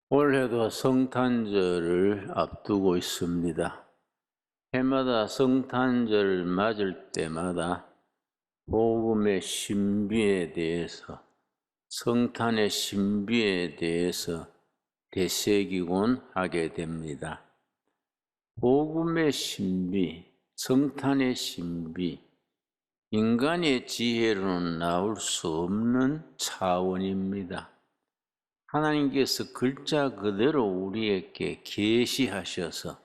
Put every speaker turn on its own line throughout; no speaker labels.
올해도 성탄절을 앞두고 있습니다. 해마다 성탄절을 맞을 때마다 복음의 신비에 대해서, 성탄의 신비에 대해서 되새기곤 하게 됩니다. 복음의 신비, 성탄의 신비, 인간의 지혜로는 나올 수 없는 차원입니다. 하나님께서 글자 그대로 우리에게 계시하셔서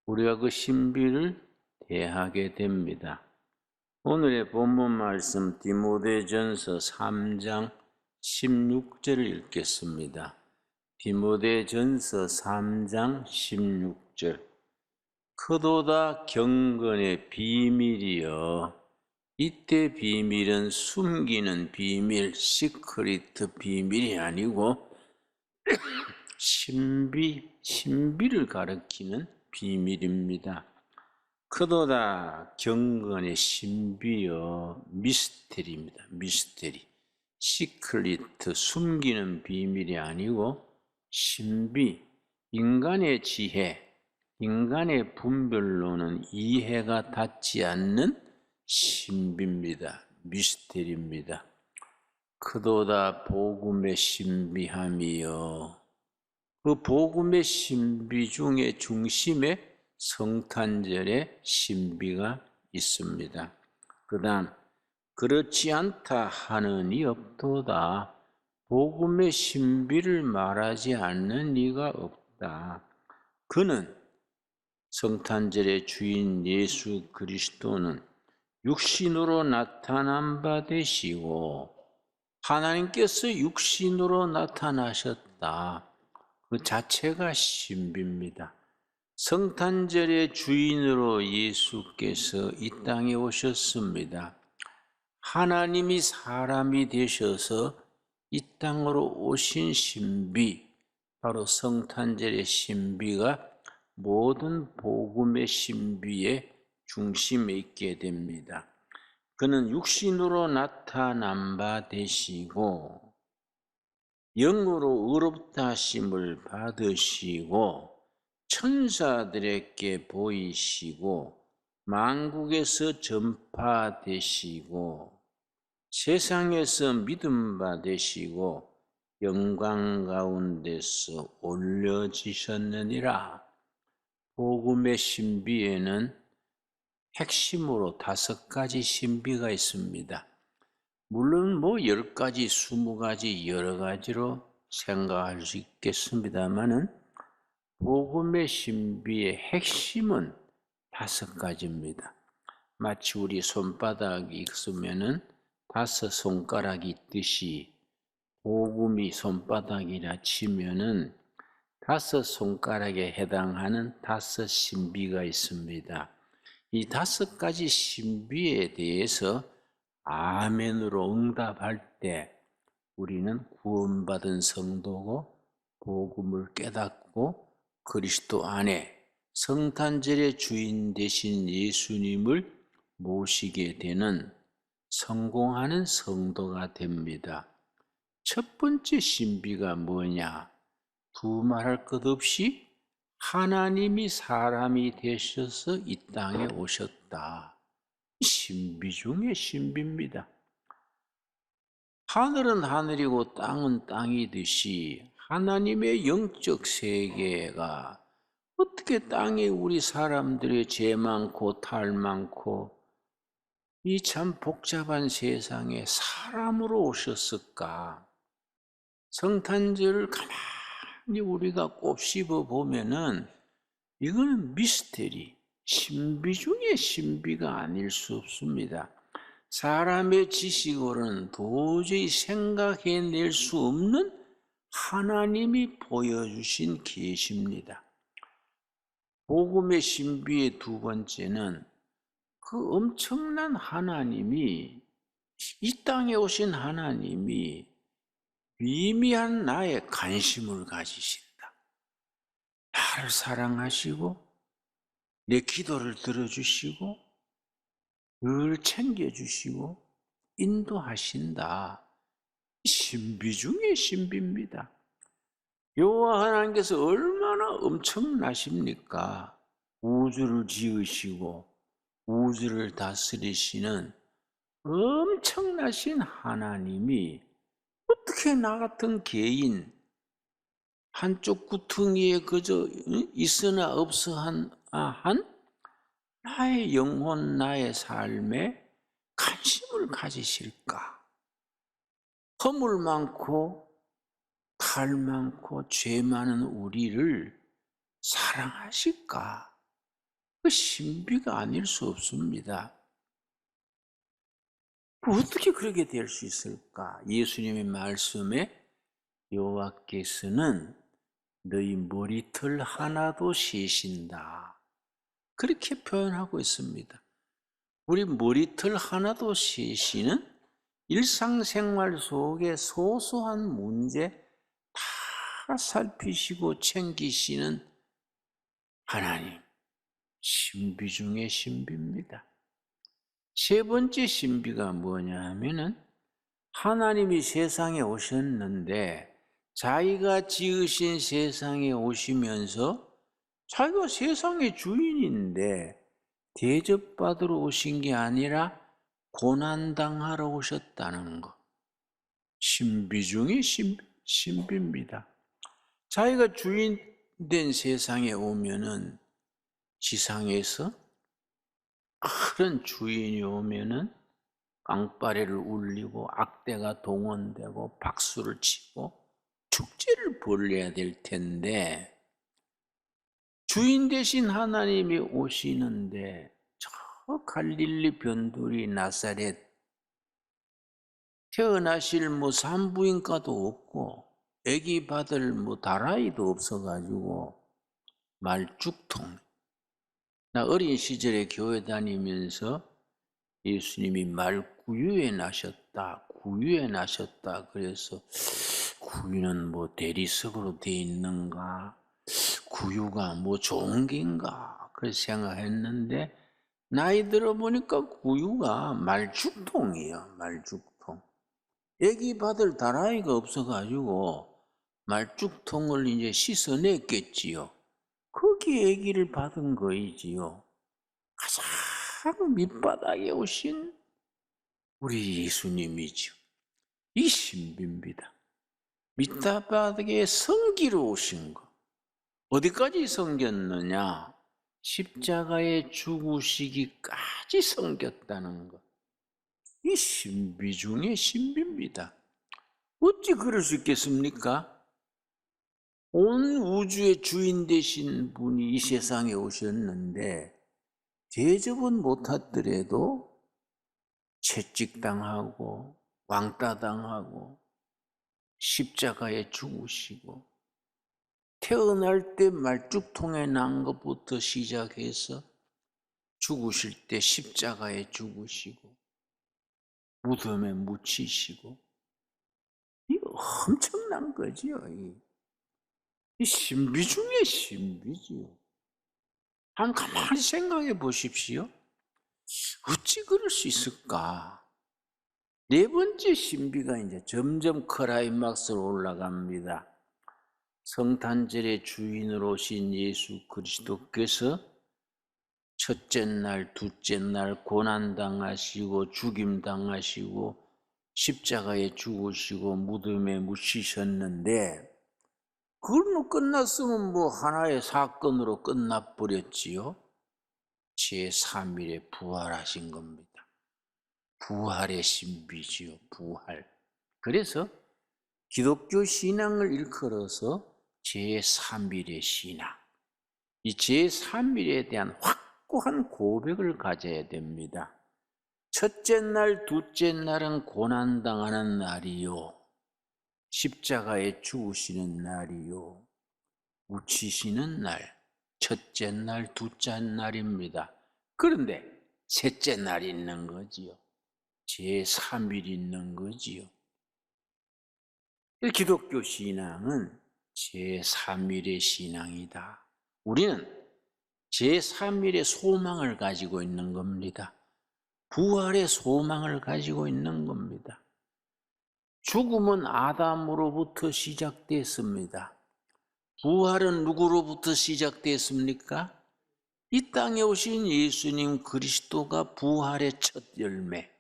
우리가 그 신비를 대하게 됩니다. 오늘의 본문 말씀 디모데전서 3장 16절을 읽겠습니다. 디모데전서 3장 16절. 크도다 경건의 비밀이여, 이때 비밀은 숨기는 비밀, 시크릿 비밀이 아니고 신비를 가리키는 비밀입니다. 크도다 경건의 신비여, 미스테리입니다. 미스테리. 시크릿, 숨기는 비밀이 아니고 신비, 인간의 지혜, 인간의 분별로는 이해가 닿지 않는 신비입니다. 미스테리입니다. 크도다 복음의 신비함이여. 그 복음의 신비 중에 중심에 성탄절의 신비가 있습니다. 그 다음, 그렇지 않다 하는 이 없도다. 복음의 신비를 말하지 않는 이가 없다. 그는 성탄절의 주인 예수 그리스도는 육신으로 나타난 바 되시고 하나님께서 육신으로 나타나셨다. 그 자체가 신비입니다. 성탄절의 주인으로 예수께서 이 땅에 오셨습니다. 하나님이 사람이 되셔서 이 땅으로 오신 신비, 바로 성탄절의 신비가 모든 복음의 신비의 중심에 있게 됩니다. 그는 육신으로 나타난 바 되시고 영으로 의롭다 하심을 받으시고 천사들에게 보이시고 만국에서 전파되시고 세상에서 믿음 받으시고 영광 가운데서 올려지셨느니라. 복음의 신비에는 핵심으로 5가지 신비가 있습니다. 물론 10가지, 20가지 여러 가지로 생각할 수 있겠습니다만은 복음의 신비의 핵심은 5가지입니다. 마치 우리 손바닥이 있으면은 5 손가락이 있듯이 복음이 손바닥이라 치면은 5 손가락에 해당하는 5 신비가 있습니다. 이 5가지 신비에 대해서 아멘으로 응답할 때 우리는 구원받은 성도고 복음을 깨닫고 그리스도 안에 성탄절의 주인 되신 예수님을 모시게 되는 성공하는 성도가 됩니다. 첫 번째 신비가 뭐냐? 두말할 것 없이 하나님이 사람이 되셔서 이 땅에 오셨다. 신비 중에 신비입니다. 하늘은 하늘이고 땅은 땅이듯이 하나님의 영적 세계가 어떻게 땅에 우리 사람들의 죄 많고 탈 많고 이 참 복잡한 세상에 사람으로 오셨을까? 성탄절을 가만히 우리가 곱씹어 보면은 이거는 미스테리, 신비 중에 신비가 아닐 수 없습니다. 사람의 지식으로는 도저히 생각해낼 수 없는 하나님이 보여주신 계시입니다. 복음의 신비의 2번째는 그 엄청난 하나님이, 이 땅에 오신 하나님이 미미한 나의 관심을 가지신다. 나를 사랑하시고 내 기도를 들어주시고 늘 챙겨주시고 인도하신다. 신비 중에 신비입니다. 여호와 하나님께서 얼마나 엄청나십니까? 우주를 지으시고 우주를 다스리시는 엄청나신 하나님이 어떻게 나 같은 개인 한쪽 구덩이에 그저 있으나 없어 한 나의 영혼, 나의 삶에 관심을 가지실까? 허물 많고 탈 많고 죄 많은 우리를 사랑하실까? 그 신비가 아닐 수 없습니다. 어떻게 그렇게 될 수 있을까? 예수님의 말씀에 여호와께서는 너희 머리털 하나도 세신다, 그렇게 표현하고 있습니다. 우리 머리털 하나도 세시는 일상생활 속의 소소한 문제 다 살피시고 챙기시는 하나님, 신비 중의 신비입니다. 세 번째 신비가 뭐냐 하면은 하나님이 세상에 오셨는데 자기가 지으신 세상에 오시면서 자기가 세상의 주인인데 대접받으러 오신 게 아니라 고난당하러 오셨다는 것. 신비 중의 신비입니다. 자기가 주인 된 세상에 오면은 지상에서 큰 주인이 오면은 깡빠레를 울리고 악대가 동원되고 박수를 치고 축제를 벌여야 될 텐데 주인 되신 하나님이 오시는데 저 갈릴리 변두리 나사렛 태어나실 산부인과도 없고 아기 받을 다라이도 없어가지고 말죽통. 나 어린 시절에 교회 다니면서 예수님이 말구유에 나셨다, 구유에 나셨다. 그래서 구유는 대리석으로 돼 있는가, 구유가 좋은 게인가, 그래서 생각했는데 나이 들어보니까 구유가 말죽통이에요. 말죽통. 애기 받을 다라이가 없어가지고 말죽통을 이제 씻어냈겠지요. 거기 애기를 받은 거이지요. 가장 밑바닥에 오신 우리 예수님이죠. 이 신비입니다. 밑바닥에 성기로 오신 거. 어디까지 성겼느냐? 십자가에 죽으시기까지 성겼다는 것. 이 신비 중의 신비입니다. 어찌 그럴 수 있겠습니까? 온 우주의 주인 되신 분이 이 세상에 오셨는데 대접은 못하더라도 채찍당하고 왕따당하고 십자가에 죽으시고 태어날 때 말죽통에 난 것부터 시작해서 죽으실 때 십자가에 죽으시고 무덤에 묻히시고 이 엄청난 거지요. 이 신비 중에 신비지요. 한 가만히 생각해 보십시오. 어찌 그럴 수 있을까? 네 번째 신비가 이제 점점 클라이막스로 올라갑니다. 성탄절의 주인으로 오신 예수 그리스도께서 첫째 날, 둘째 날 고난당하시고 죽임당하시고 십자가에 죽으시고 무덤에 묻히셨는데 그걸로 끝났으면 하나의 사건으로 끝나버렸지요. 제3일에 부활하신 겁니다. 부활의 신비지요. 부활. 그래서 기독교 신앙을 일컬어서 제3일의 신앙. 이 제3일에 대한 확고한 고백을 가져야 됩니다. 첫째 날, 둘째 날은 고난당하는 날이요. 십자가에 죽으시는 날이요. 묻히시는 날, 첫째 날, 둘째 날입니다. 그런데 셋째 날이 있는 거지요. 제3일이 있는 거지요. 기독교 신앙은 제3일의 신앙이다. 우리는 제3일의 소망을 가지고 있는 겁니다. 부활의 소망을 가지고 있는 겁니다. 죽음은 아담으로부터 시작됐습니다. 부활은 누구로부터 시작됐습니까? 이 땅에 오신 예수님 그리스도가 부활의 첫 열매,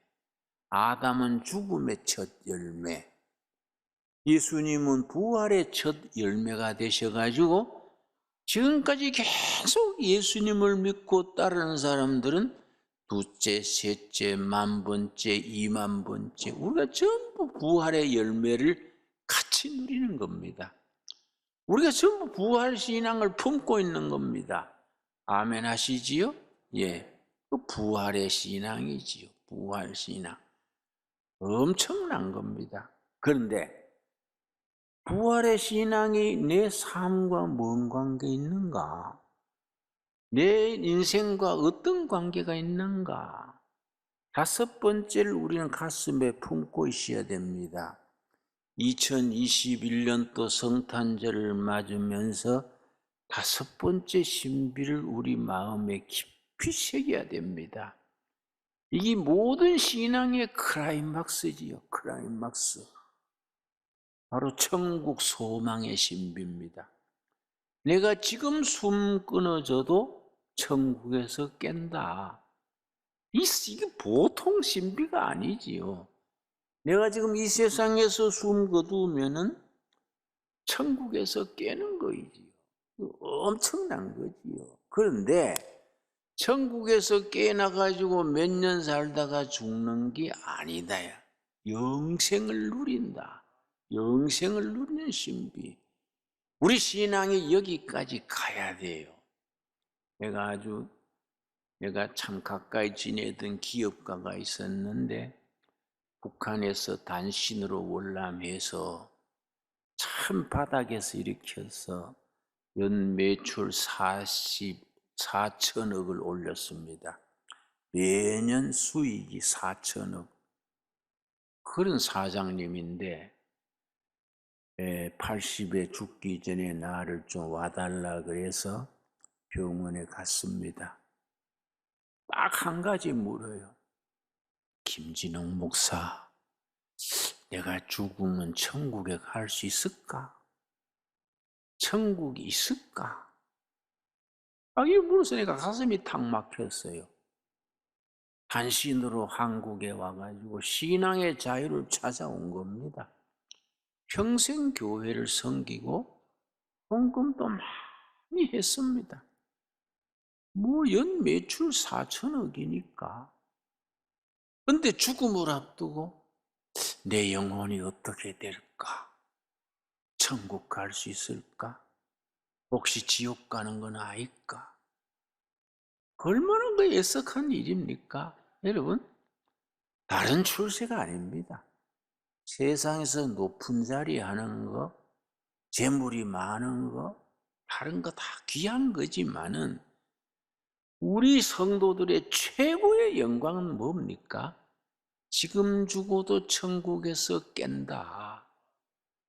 아담은 죽음의 첫 열매, 예수님은 부활의 첫 열매가 되셔가지고 지금까지 계속 예수님을 믿고 따르는 사람들은 두째, 셋째, 만번째, 이만번째 우리가 전부 부활의 열매를 같이 누리는 겁니다. 우리가 전부 부활 신앙을 품고 있는 겁니다. 아멘 하시지요? 예, 그 부활의 신앙이지요. 부활 신앙. 엄청난 겁니다. 그런데 부활의 신앙이 내 삶과 뭔 관계 있는가? 내 인생과 어떤 관계가 있는가? 다섯 번째를 우리는 가슴에 품고 있어야 됩니다. 2021년도 성탄절을 맞으면서 다섯 번째 신비를 우리 마음에 깊이 새겨야 됩니다. 이게 모든 신앙의 클라이막스지요. 클라이막스. 바로 천국 소망의 신비입니다. 내가 지금 숨 끊어져도 천국에서 깬다. 이게 보통 신비가 아니지요. 내가 지금 이 세상에서 숨 거두면은 천국에서 깨는 거이지요. 엄청난 거지요. 그런데 천국에서 깨나가지고 몇 년 살다가 죽는 게 아니다. 영생을 누린다. 영생을 누리는 신비. 우리 신앙이 여기까지 가야 돼요. 내가 참 가까이 지내던 기업가가 있었는데 북한에서 단신으로 월남해서 참 바닥에서 일으켜서 연 매출 44천억을 올렸습니다. 매년 수익이 4천억. 그런 사장님인데 80에 죽기 전에 나를 좀 와달라 그래서 병원에 갔습니다. 딱 한 가지 물어요. 김진홍 목사, 내가 죽으면 천국에 갈 수 있을까? 천국이 있을까? 이거 물어서 내가 가슴이 탁 막혔어요. 단신으로 한국에 와가지고 신앙의 자유를 찾아온 겁니다. 평생 교회를 섬기고 헌금도 많이 했습니다. 연 매출 4천억이니까. 근데 죽음을 앞두고 내 영혼이 어떻게 될까? 천국 갈 수 있을까? 혹시 지옥 가는 건 아닐까? 얼마나 그 애석한 일입니까? 여러분, 다른 출세가 아닙니다. 세상에서 높은 자리 하는 거, 재물이 많은 거, 다른 거 다 귀한 거지만은 우리 성도들의 최고의 영광은 뭡니까? 지금 죽어도 천국에서 깬다.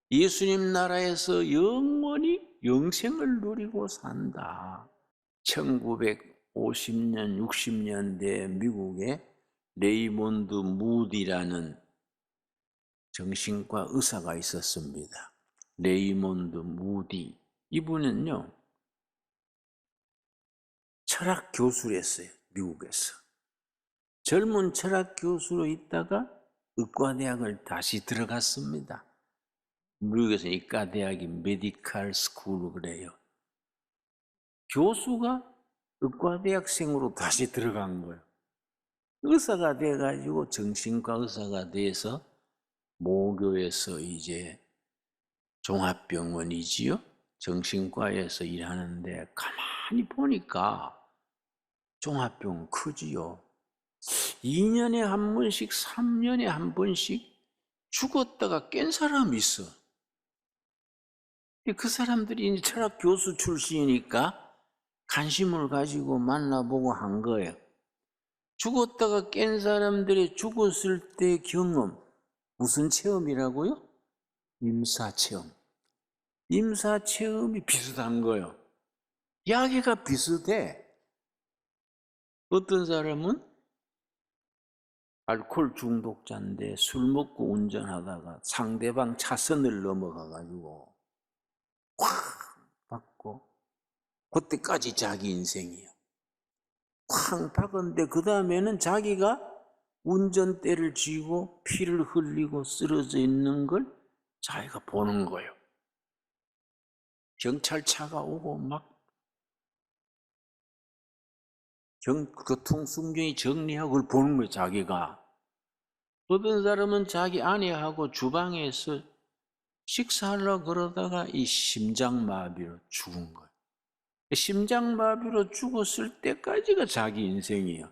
예수님 나라에서 영원히 영생을 누리고 산다. 1950년, 60년대 미국의 레이몬드 무디라는 정신과 의사가 있었습니다. 레이몬드 무디. 이분은요, 철학 교수를 했어요. 미국에서. 젊은 철학 교수로 있다가 의과대학을 다시 들어갔습니다. 미국에서 의과대학이 메디칼 스쿨을 그래요. 교수가 의과대학생으로 다시 들어간 거예요. 의사가 돼가지고 정신과 의사가 돼서 모교에서 이제 종합병원이지요. 정신과에서 일하는데 가만히 보니까 종합병원 크지요. 2년에 한 번씩, 3년에 한 번씩 죽었다가 깬 사람이 있어. 그 사람들이 이제 철학 교수 출신이니까 관심을 가지고 만나보고 한 거예요. 죽었다가 깬 사람들의 죽었을 때 경험, 무슨 체험이라고요? 임사체험. 임사체험이 비슷한 거예요. 이야기가 비슷해. 어떤 사람은 알코올 중독자인데 술 먹고 운전하다가 상대방 차선을 넘어가가지고 확 받고 그때까지 자기 인생이에요. 쾅 박았는데 그 다음에는 자기가 운전대를 쥐고 피를 흘리고 쓰러져 있는 걸 자기가 보는 거예요. 경찰차가 오고 막 교통순경이 정리하고 그걸 보는 거예요, 자기가. 어떤 사람은 자기 아내하고 주방에서 식사하려고 그러다가 이 심장마비로 죽은 거예요. 심장마비로 죽었을 때까지가 자기 인생이에요.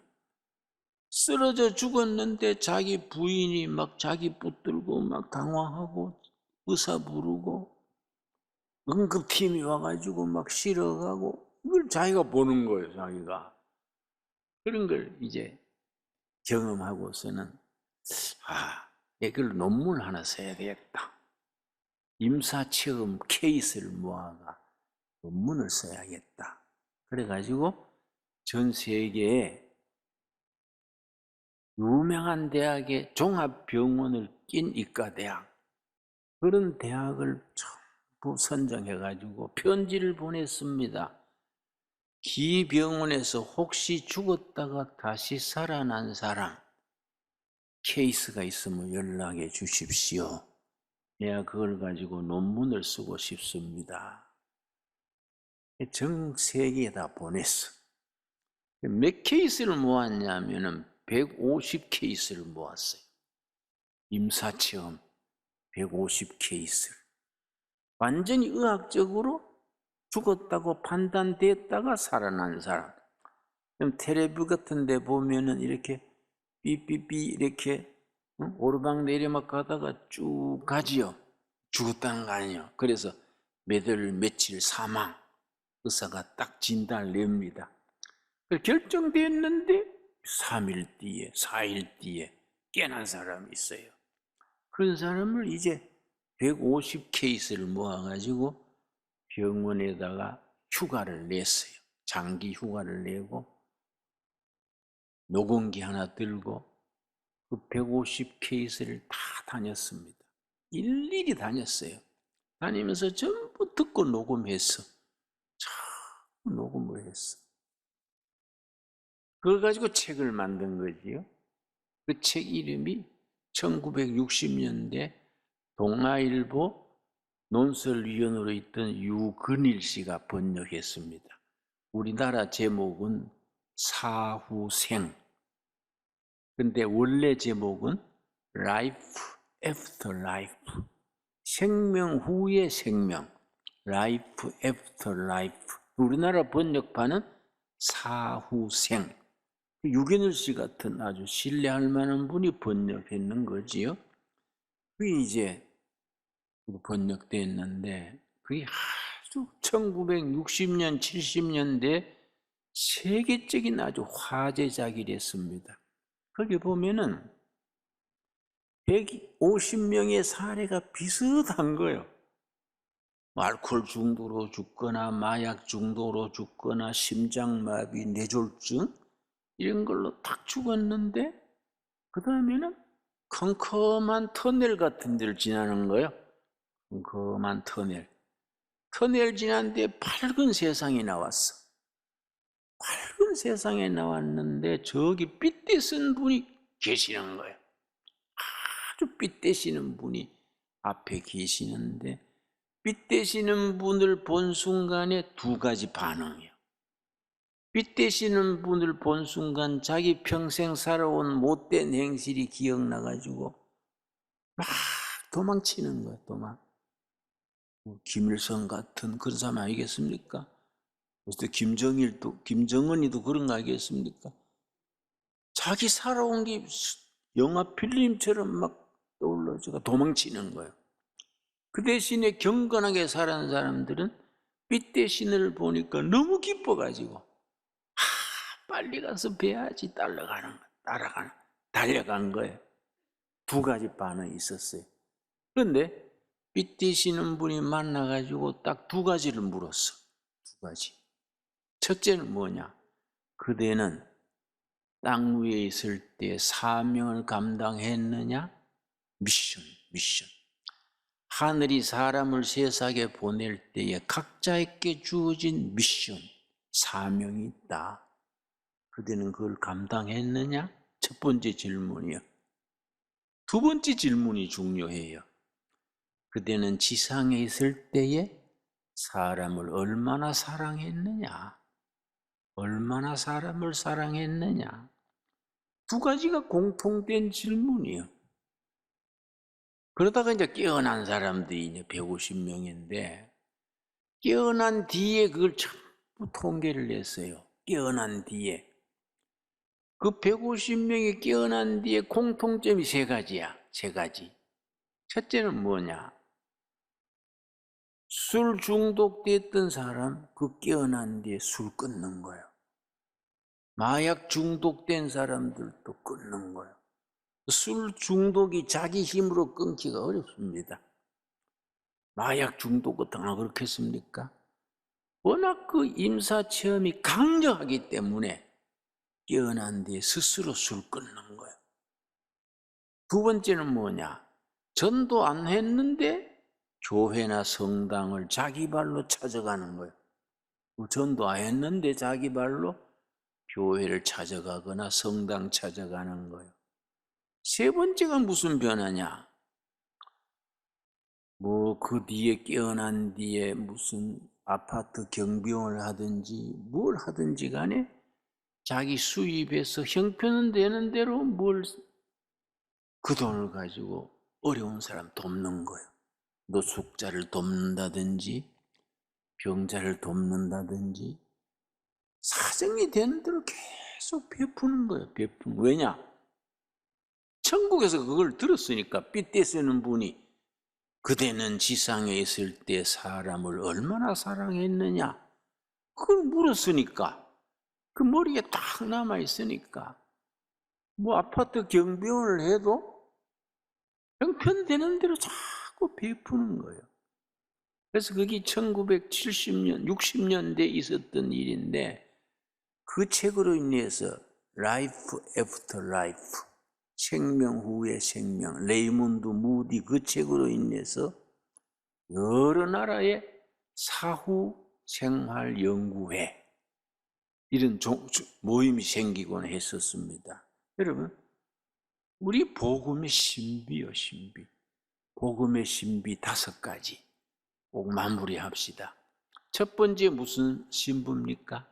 쓰러져 죽었는데 자기 부인이 막 자기 붙들고 막 당황하고 의사 부르고 응급팀이 와가지고 막 실어가고 이걸 자기가 보는 거예요, 자기가. 그런 걸 이제 경험하고서는 이걸 논문 하나 써야 되겠다. 임사체험 케이스를 모아가 논문을 써야겠다. 그래가지고 전 세계에 유명한 대학의 종합병원을 낀 이과대학, 그런 대학을 전부 선정해가지고 편지를 보냈습니다. 이 병원에서 혹시 죽었다가 다시 살아난 사람 케이스가 있으면 연락해 주십시오. 내가 그걸 가지고 논문을 쓰고 싶습니다. 전 세계에다 보냈어. 몇 케이스를 모았냐면은 150 케이스를 모았어요. 임사체험 150 케이스를. 완전히 의학적으로 죽었다고 판단됐다가 살아난 사람. 그럼 텔레비 같은 데 보면은 이렇게 삐삐삐 이렇게 오르막내리막 가다가 쭉 가지요. 죽었다는 거 아니에요. 그래서 몇 월 며칠 사망, 의사가 딱 진단을 냅니다. 결정됐는데 3일 뒤에 4일 뒤에 깨난 사람이 있어요. 그런 사람을 이제 150 케이스를 모아가지고 병원에다가 휴가를 냈어요. 장기 휴가를 내고 녹음기 하나 들고 그 150 케이스를 다 다녔습니다. 일일이 다녔어요. 다니면서 전부 듣고 녹음했어. 전부 녹음을 했어. 그걸 가지고 책을 만든 거지요. 그 책 이름이 1960년대 동아일보 논설위원으로 있던 유근일 씨가 번역했습니다. 우리나라 제목은 사후생. 근데 원래 제목은 Life After Life. 생명 후의 생명. Life After Life. 우리나라 번역판은 사후생. 유근일 씨 같은 아주 신뢰할 만한 분이 번역했는 거지요. 그게 이제 번역됐는데 그게 아주 1960년, 70년대 세계적인 아주 화제작이 됐습니다. 거기 보면은 150명의 사례가 비슷한 거예요. 알코올 중독으로 죽거나 마약 중독으로 죽거나 심장마비, 뇌졸중 이런 걸로 딱 죽었는데 그 다음에는 컴컴한 터널 같은 데를 지나는 거예요. 컴컴한 터널. 터널 지났는데 밝은 세상이 나왔어. 밝은 세상에 나왔는데 저기 삐뚤은 분이 계시는 거예요. 아주 삐뚤시는 분이 앞에 계시는데 삐뚤시는 분을 본 순간에 두 가지 반응이에요. 삐뚤시는 분을 본 순간 자기 평생 살아온 못된 행실이 기억나가지고 막 도망치는 거예요. 도망. 김일성 같은 그런 사람 아니겠습니까? 그래서 김정은이도 그런 거 아니겠습니까? 자기 살아온 게 영화 필름처럼 막 떠올라서 도망치는 거예요. 그 대신에 경건하게 살아는 사람들은 삐뚤신을 보니까 너무 기뻐가지고 빨리 가서 뵈야지 달려간 거예요. 두 가지 반응이 있었어요. 그런데 삐뚤시는 분이 만나가지고 딱 두 가지를 물었어. 두 가지. 첫째는 뭐냐? 그대는 땅 위에 있을 때 사명을 감당했느냐? 미션. 하늘이 사람을 세상에 보낼 때에 각자에게 주어진 미션, 사명이 있다. 그대는 그걸 감당했느냐? 첫 번째 질문이요. 두 번째 질문이 중요해요. 그대는 지상에 있을 때에 사람을 얼마나 사랑했느냐? 얼마나 사람을 사랑했느냐? 두 가지가 공통된 질문이에요. 그러다가 이제 깨어난 사람들이 이제 150명인데, 깨어난 뒤에 그걸 전부 통계를 냈어요. 깨어난 뒤에. 그 150명이 깨어난 뒤에 공통점이 세 가지야. 세 가지. 첫째는 뭐냐? 술 중독됐던 사람, 그 깨어난 뒤에 술 끊는 거예요. 마약 중독된 사람들도 끊는 거예요. 술 중독이 자기 힘으로 끊기가 어렵습니다. 마약 중독 같은 거 그렇겠습니까? 워낙 그 임사체험이 강력하기 때문에 깨어난 뒤에 스스로 술 끊는 거예요. 두 번째는 뭐냐? 전도 안 했는데 교회나 성당을 자기 발로 찾아가는 거예요. 전도 안 했는데 자기 발로 교회를 찾아가거나 성당 찾아가는 거예요. 세 번째가 무슨 변화냐? 그 뒤에 깨어난 뒤에 무슨 아파트 경비원을 하든지 뭘 하든지 간에 자기 수입에서 형편은 되는 대로 그 돈을 가지고 어려운 사람 돕는 거예요. 노숙자를 돕는다든지 병자를 돕는다든지 사정이 되는 대로 계속 베푸는 거예요. 베푸는. 왜냐? 천국에서 그걸 들었으니까 삐떼쓰는 분이 그대는 지상에 있을 때 사람을 얼마나 사랑했느냐? 그걸 물었으니까 그 머리에 딱 남아있으니까 아파트 경비원을 해도 형편되는 대로 자꾸 베푸는 거예요. 그래서 그게 1970년, 60년대에 있었던 일인데 그 책으로 인해서 Life After Life, 생명 후의 생명, 레이몬드 무디 그 책으로 인해서 여러 나라의 사후 생활 연구회 이런 모임이 생기곤 했었습니다. 여러분, 우리 복음의 신비요, 신비. 복음의 신비 5가지 꼭 마무리합시다. 첫 번째 무슨 신부입니까?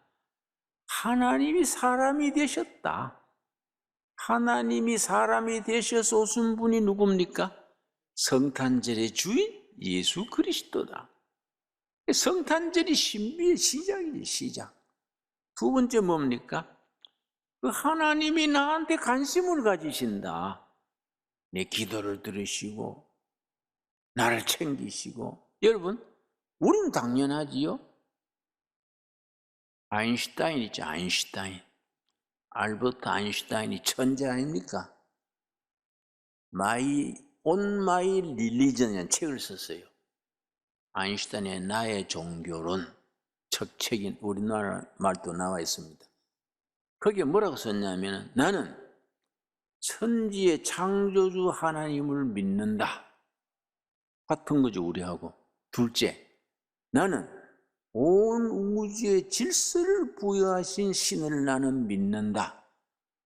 하나님이 사람이 되셨다. 하나님이 사람이 되셔서 오신 분이 누굽니까? 성탄절의 주인 예수 그리스도다. 성탄절이 신비의 시작이지, 시작. 두 번째 뭡니까? 그 하나님이 나한테 관심을 가지신다. 내 기도를 들으시고 나를 챙기시고. 여러분, 우리는 당연하지요. 아인슈타인 있죠, 아인슈타인. 알버트 아인슈타인이 천재 아닙니까? On My Religion이라는 책을 썼어요. 아인슈타인의 나의 종교론. 첫 책인 우리나라 말도 나와 있습니다. 거기에 뭐라고 썼냐면 나는 천지의 창조주 하나님을 믿는다. 같은 거죠, 우리하고. 둘째, 나는 온 우주의 질서를 부여하신 신을 나는 믿는다.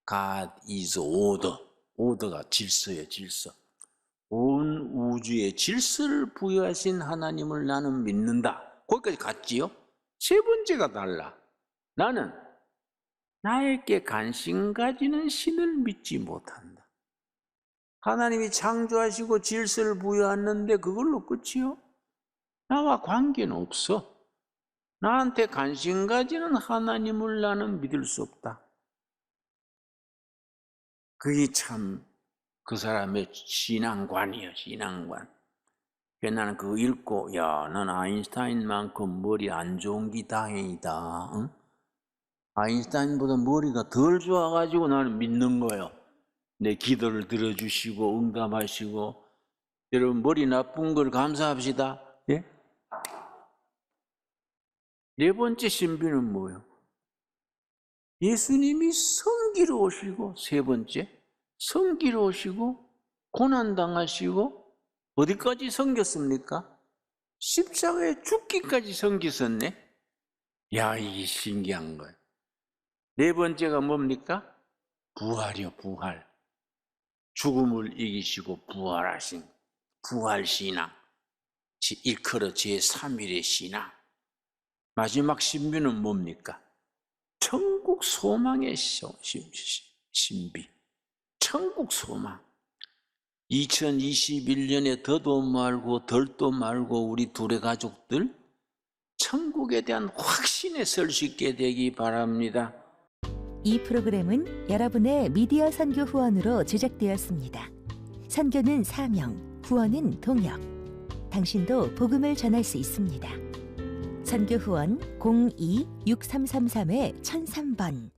God is order. 오더가 질서예요, 질서. 온 우주의 질서를 부여하신 하나님을 나는 믿는다. 거기까지 갔지요? 세 번째가 달라. 나는 나에게 관심 가지는 신을 믿지 못한다. 하나님이 창조하시고 질서를 부여하는데 그걸로 끝이요? 나와 관계는 없어. 나한테 관심 가지는 하나님을 나는 믿을 수 없다. 그게 참 그 사람의 신앙관이에요, 신앙관. 그래서 나는 그거 읽고, 야, 난 아인슈타인만큼 머리 안 좋은 게 다행이다. 응? 아인슈타인보다 머리가 덜 좋아가지고 나는 믿는 거예요. 내 기도를 들어주시고 응답하시고. 여러분, 머리 나쁜 걸 감사합시다. 예? 네 번째 신비는 뭐예요? 예수님이 성기로 오시고, 세 번째 성기로 오시고 고난당하시고 어디까지 섬겼습니까? 십자가에 죽기까지 섬기셨네. 야, 이게 신기한 거예요. 네 번째가 뭡니까? 부활이요, 부활. 죽음을 이기시고 부활하신 부활신앙. 일컬어 제3일의 신앙. 마지막 신비는 뭡니까? 천국 소망의 신비. 천국 소망. 2021년에 더도 말고 덜도 말고 우리 둘의 가족들 천국에 대한 확신에 설 수 있게 되기 바랍니다.
이 프로그램은 여러분의 미디어 선교 후원으로 제작되었습니다. 선교는 사명, 후원은 동역. 당신도 복음을 전할 수 있습니다. 선교 후원 02-6333-1003번